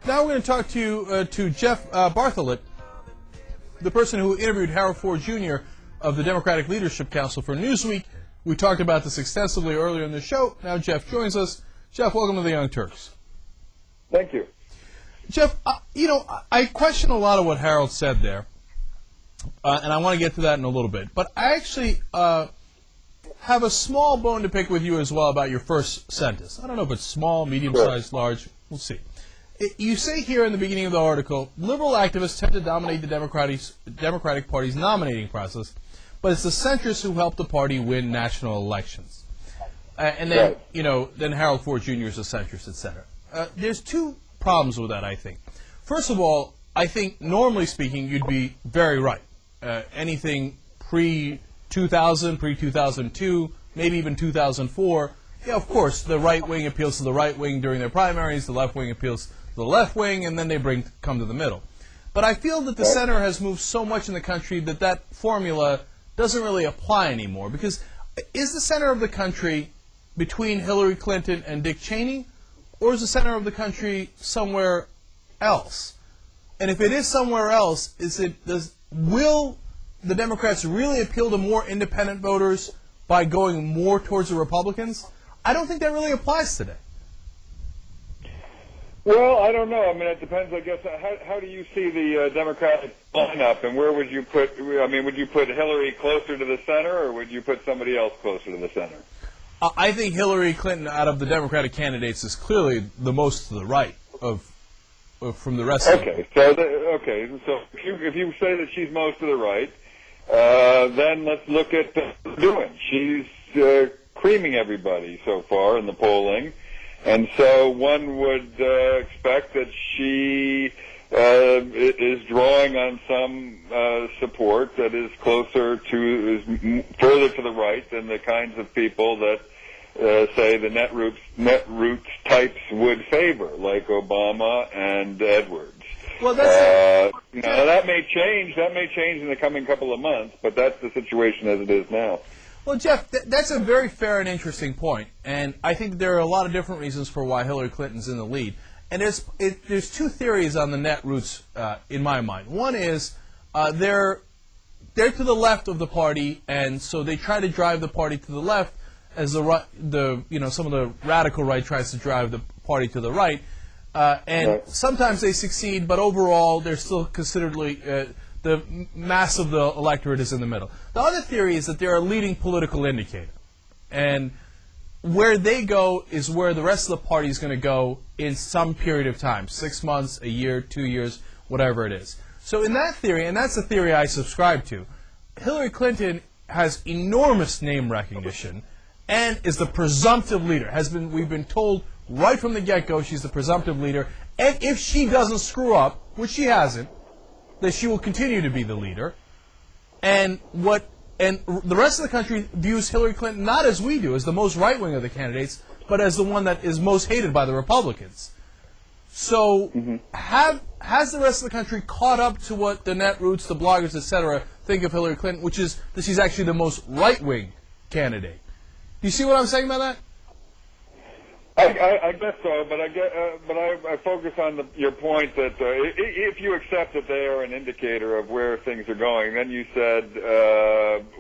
Now we're going to talk to Jeff Bartholet, the person who interviewed Harold Ford Jr. of the Democratic Leadership Council for Newsweek. We talked about this extensively earlier in the show. Now Jeff joins us. Jeff, welcome to the Young Turks. Thank you. Jeff, I question a lot of what Harold said there, and I want to get to that in a little bit. But I actually have a small bone to pick with you as well about your first sentence. I don't know if it's small, medium-sized, large. We'll see. You say here in the beginning of the article, liberal activists tend to dominate the Democratic Party's nominating process, but it's the centrists who help the party win national elections. And then, then Harold Ford Jr. is a centrist, etc. There's two problems with that, I think. First of all, I think, normally speaking, you'd be very right. Anything pre-2000, pre-2002, maybe even 2004, yeah, of course, the right wing appeals to the right wing during their primaries, the left wing appeals to the left wing, and then they come to the middle. But I feel that the center has moved so much in the country that that formula doesn't really apply anymore. Because is the center of the country between Hillary Clinton and Dick Cheney, or is the center of the country somewhere else? And if it is somewhere else, will the Democrats really appeal to more independent voters by going more towards the Republicans? I don't think that really applies today. Well, I don't know. I mean, it depends, I guess. How do you see the Democratic lineup, and where would you put, would you put Hillary closer to the center, or would you put somebody else closer to the center? I think Hillary Clinton, out of the Democratic candidates, is clearly the most to the right from the rest of them. So if you say that she's most to the right, then let's look at doing. She's creaming everybody so far in the polling, and so one would expect that she is drawing on some support that is further to the right than the kinds of people that say the netroots types would favor, like Obama and Edwards. Well, that's that may change. That may change in the coming couple of months, but that's the situation as it is now. Well, Jeff, that's a very fair and interesting point, and I think there are a lot of different reasons for why Hillary Clinton's in the lead. And there's two theories on the netroots in my mind. One is they're to the left of the party, and so they try to drive the party to the left, as some of the radical right tries to drive the party to the right. And sometimes they succeed, but overall they're still considerably, the mass of the electorate is in the middle. The other theory is that they're a leading political indicator. And where they go is where the rest of the party is going to go in some period of time, 6 months, a year, 2 years, whatever it is. So in that theory, and that's the theory I subscribe to, Hillary Clinton has enormous name recognition and is the presumptive leader. We've been told right from the get-go she's the presumptive leader, and if she doesn't screw up, which she hasn't, that she will continue to be the leader. And the rest of the country views Hillary Clinton not as we do, as the most right-wing of the candidates, but as the one that is most hated by the Republicans. So has the rest of the country caught up to what the netroots, the bloggers, etc., think of Hillary Clinton, which is that she's actually the most right-wing candidate? Do you see what I'm saying about that? I guess so, but I focus on your point that if you accept that they are an indicator of where things are going, then you said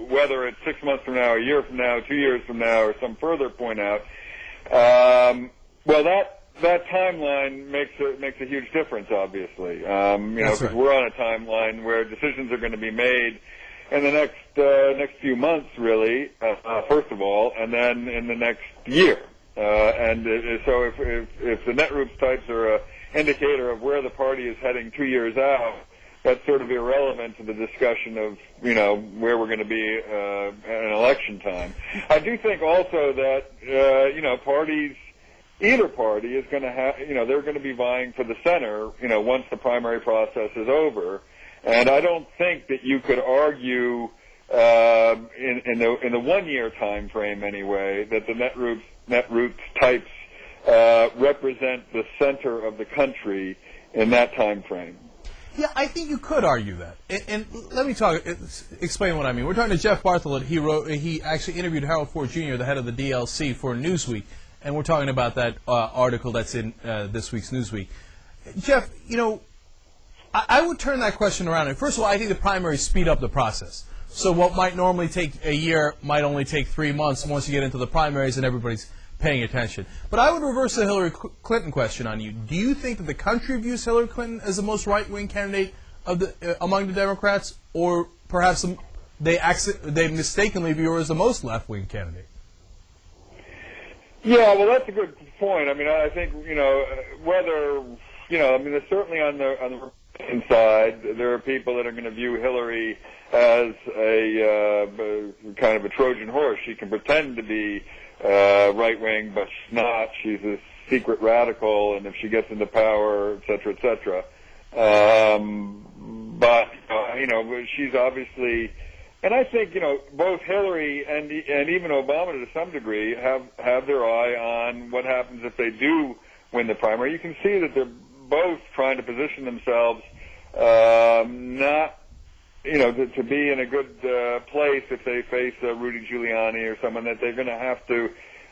whether it's 6 months from now, a year from now, 2 years from now, or some further point out. Well, that timeline makes a huge difference, obviously. Because we're on a timeline where decisions are going to be made in the next few months, really, first of all, and then in the next year. So if the netroots types are an indicator of where the party is heading 2 years out, that's sort of irrelevant to the discussion of, where we're going to be at election time. I do think also that, parties, either party is going to have, they're going to be vying for the center, once the primary process is over. And I don't think that you could argue in the 1 year time frame anyway that the netroots types represent the center of the country in that time frame. Yeah, I think you could argue that. And let me explain what I mean. We're talking to Jeff Bartholet. He actually interviewed Harold Ford Jr., the head of the DLC, for Newsweek, and we're talking about that article that's in this week's Newsweek. Jeff, I would turn that question around. And first of all, I think the primaries speed up the process. So what might normally take a year might only take 3 months once you get into the primaries and everybody's paying attention. But I would reverse the Hillary Clinton question on you. Do you think that the country views Hillary Clinton as the most right-wing candidate among the Democrats, or perhaps they mistakenly view her as the most left-wing candidate? Yeah, well, that's a good point. I mean, I think whether I mean, there's certainly on the Republican side, there are people that are going to view Hillary as a kind of a Trojan horse. She can pretend to be right wing, but she's not. She's a secret radical, and if she gets into power, et cetera, et cetera. But she's obviously. And I think, both Hillary and even Obama to some degree have their eye on what happens if they do win the primary. You can see that they're both trying to position themselves not, to be in a good place if they face Rudy Giuliani or someone that they're going to have to,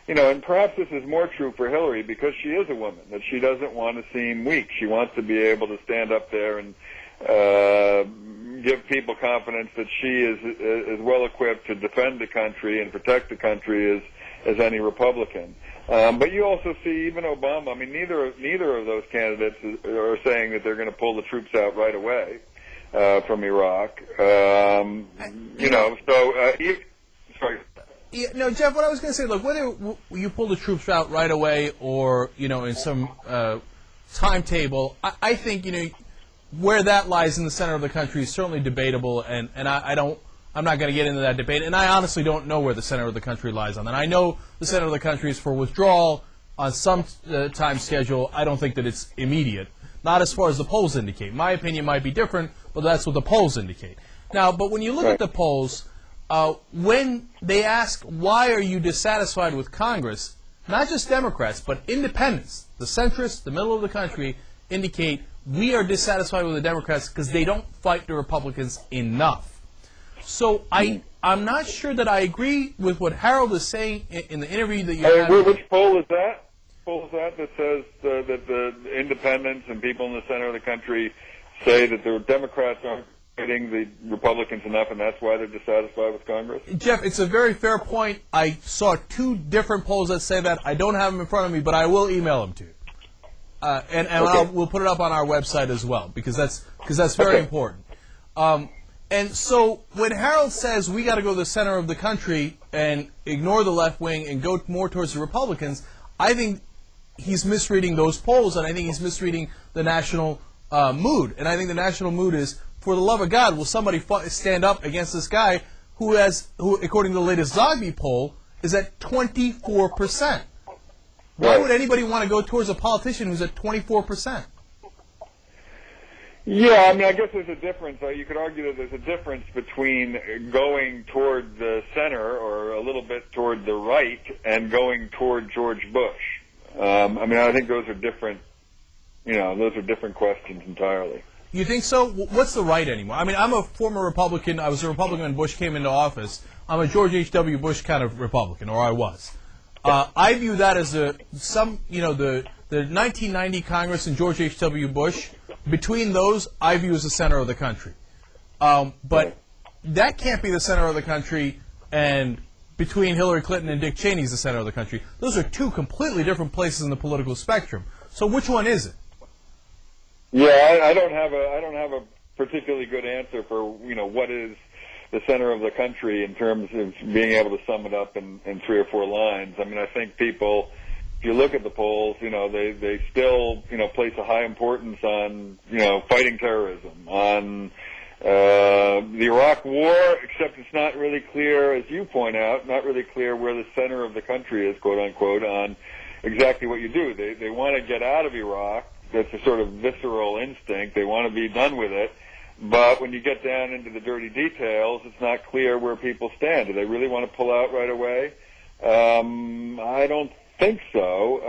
and perhaps this is more true for Hillary because she is a woman, that she doesn't want to seem weak. She wants to be able to stand up there and give people confidence that she is as well equipped to defend the country and protect the country as any Republican. But you also see even Obama. I mean, neither of those candidates are saying that they're going to pull the troops out right away from Iraq. Sorry. Yeah, no, Jeff. What I was going to say, look, whether you pull the troops out right away or in some timetable, I think where that lies in the center of the country is certainly debatable, and I'm not going to get into that debate, and I honestly don't know where the center of the country lies on that. I know the center of the country is for withdrawal on some time schedule. I don't think that it's immediate, not as far as the polls indicate. My opinion might be different, but that's what the polls indicate. Now, but when you look at the polls, when they ask why are you dissatisfied with Congress, not just Democrats, but independents, the centrists, the middle of the country, indicate we are dissatisfied with the Democrats because they don't fight the Republicans enough. So I'm not sure that I agree with what Harold is saying in the interview that you had. Which poll is that? That says that the independents and people in the center of the country say that the Democrats aren't fighting the Republicans enough, and that's why they're dissatisfied with Congress? Jeff, it's a very fair point. I saw 2 different polls that say that. I don't have them in front of me, but I will email them to you. And we'll put it up on our website as well because that's very important. And so when Harold says we got to go to the center of the country and ignore the left wing and go more towards the Republicans, I think he's misreading those polls, and I think he's misreading the national mood. And I think the national mood is, for the love of God, will somebody stand up against this guy who, according to the latest Zogby poll, is at 24%. Why would anybody want to go towards a politician who's at 24%? Yeah, I mean, I guess there's a difference. You could argue that there's a difference between going toward the center or a little bit toward the right and going toward George Bush. I mean, I think those are different. Those are different questions entirely. You think so? What's the right anymore? I mean, I'm a former Republican. I was a Republican when Bush came into office. I'm a George H.W. Bush kind of Republican, or I was. I view that as the 1990 Congress and George H.W. Bush. Between those, I view as the center of the country. But that can't be the center of the country, and between Hillary Clinton and Dick Cheney is the center of the country. Those are 2 completely different places in the political spectrum. So which one is it? Yeah, I don't have a particularly good answer for what is the center of the country in terms of being able to sum it up in 3 or 4 lines. I mean, I think people, if you look at the polls, they still place a high importance on fighting terrorism, on the Iraq War, except it's not really clear, as you point out, not really clear where the center of the country is, quote unquote, on exactly what you do. They want to get out of Iraq. That's a sort of visceral instinct. They want to be done with it. But when you get down into the dirty details, it's not clear where people stand. Do they really want to pull out right away? I don't think so.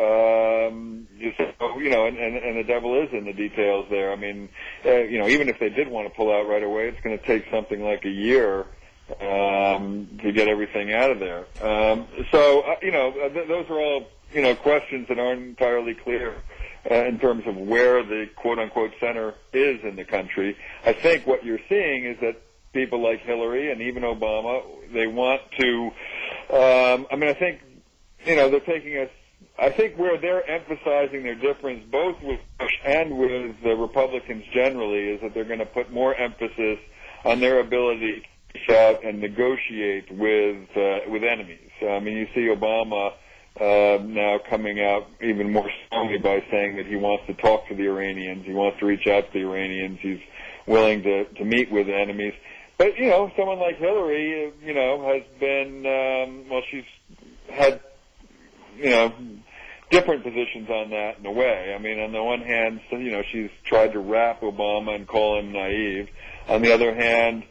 And the devil is in the details there. I mean, even if they did want to pull out right away, it's going to take something like a year to get everything out of there. Those are all questions that aren't entirely clear in terms of where the quote-unquote center is in the country. I think what you're seeing is that people like Hillary and even Obama, they want to, I think, they're taking I think where they're emphasizing their difference, both with Bush and with the Republicans generally, is that they're going to put more emphasis on their ability to reach out and negotiate with enemies. You see Obama now coming out even more strongly by saying that he wants to talk to the Iranians, he wants to reach out to the Iranians, he's willing to meet with enemies. But, someone like Hillary, has been, she's had, different positions on that in a way. On the one hand, she's tried to rap Obama and call him naive. On the other hand,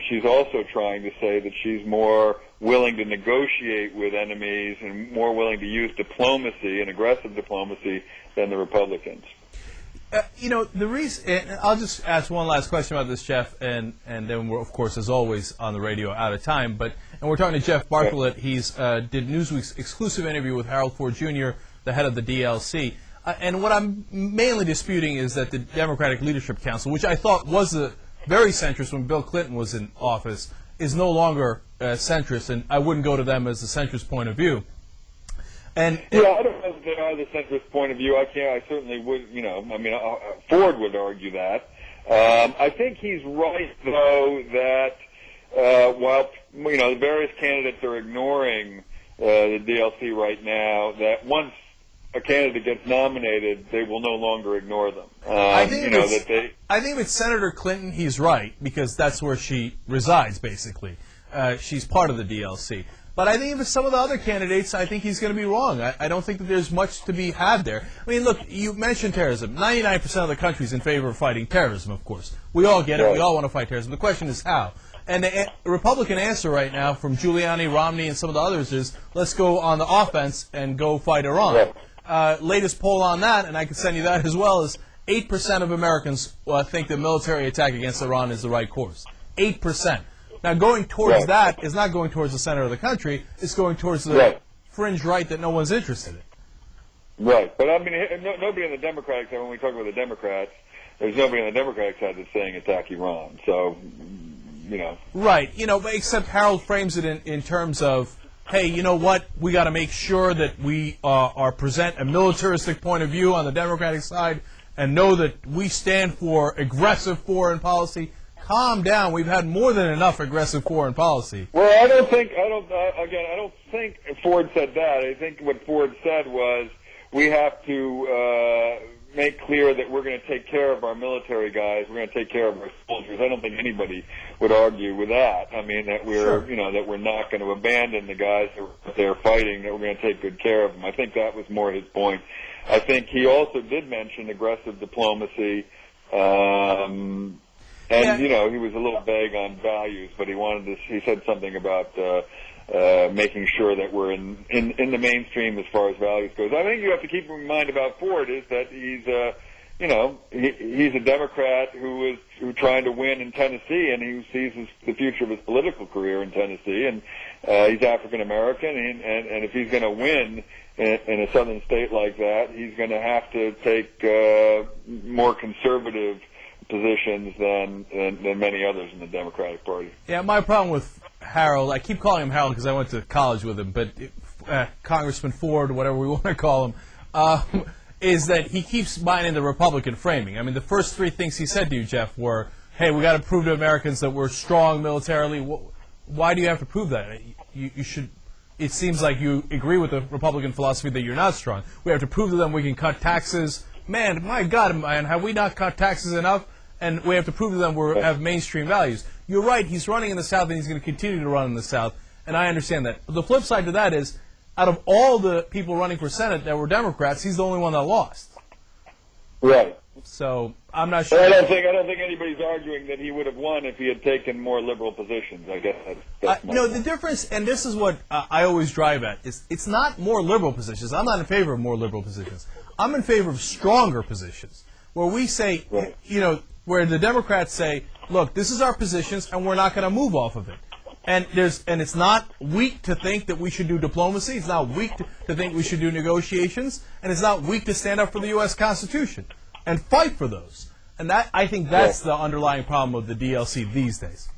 she's also trying to say that she's more willing to negotiate with enemies and more willing to use diplomacy and aggressive diplomacy than the Republicans. The reason, and I'll just ask one last question about this, Jeff, and then we're, of course, as always, on the radio out of time. And we're talking to Jeff Bartlett. He's did Newsweek's exclusive interview with Harold Ford Jr., the head of the DLC. And what I'm mainly disputing is that the Democratic Leadership Council, which I thought was very centrist when Bill Clinton was in office, is no longer centrist, and I wouldn't go to them as the centrist point of view. I don't know if they are the centrist point of view. I certainly would, Ford would argue that. I think he's right, though, that while, the various candidates are ignoring the DLC right now, that once a candidate gets nominated, they will no longer ignore them. I think with Senator Clinton, he's right, because that's where she resides, basically. She's part of the DLC. But I think with some of the other candidates, I think he's going to be wrong. I don't think that there's much to be had there. Look, you mentioned terrorism. 99% of the country is in favor of fighting terrorism, of course. We all get it. We all want to fight terrorism. The question is how. And the Republican answer right now from Giuliani, Romney, and some of the others is, let's go on the offense and go fight Iran. Latest poll on that, and I can send you that as well, is 8% of Americans think the military attack against Iran is the right course. 8%. Now, going towards that is not going towards the center of the country. It's going towards the fringe right that no one's interested in. Right. But, nobody on the Democratic side, when we talk about the Democrats, there's nobody on the Democratic side that's saying attack Iran. So, Right. But except Harold frames it in terms of, hey, you know what? We got to make sure that we present a militaristic point of view on the Democratic side and know that we stand for aggressive foreign policy. Calm down. We've had more than enough aggressive foreign policy. Well, I don't think Ford said that. I think what Ford said was we have to make clear that we're going to take care of our military guys. We're going to take care of our soldiers. I don't think anybody would argue with that. That we're, that we're not going to abandon the guys who are there fighting, that we're going to take good care of them. I think that was more his point. I think he also did mention aggressive diplomacy, and, he was a little vague on values, but he said something about making sure that we're in the mainstream as far as values goes. I think you have to keep in mind about Ford is that he's he's a Democrat who's trying to win in Tennessee, and he sees the future of his political career in Tennessee, and he's African American, and if he's going to win in a southern state like that, he's going to have to take more conservative positions than many others in the Democratic Party. Yeah, my problem with Harold, I keep calling him Harold because I went to college with him, but Congressman Ford, whatever we want to call him, is that he keeps buying the Republican framing. The first three things he said to you, Jeff, were, hey, we got to prove to Americans that we're strong militarily. Why do you have to prove that? You should. It seems like you agree with the Republican philosophy that you're not strong. We have to prove to them we can cut taxes. Man, my God, man, have we not cut taxes enough? And we have to prove to them we have mainstream values. You're right, he's running in the South, and he's going to continue to run in the South, and I understand that. But the flip side to that is, out of all the people running for Senate that were Democrats, he's the only one that lost. Right. So I'm not sure. I don't think anybody's arguing that he would have won if he had taken more liberal positions. I guess that's my point. The difference, and this is what I always drive at, is it's not more liberal positions. I'm not in favor of more liberal positions. I'm in favor of stronger positions, where we say, where the Democrats say, look, this is our positions, and we're not going to move off of it. And it's not weak to think that we should do diplomacy. It's not weak to think we should do negotiations, and it's not weak to stand up for the U.S. Constitution and fight for those. And I think that's the underlying problem of the DLC these days.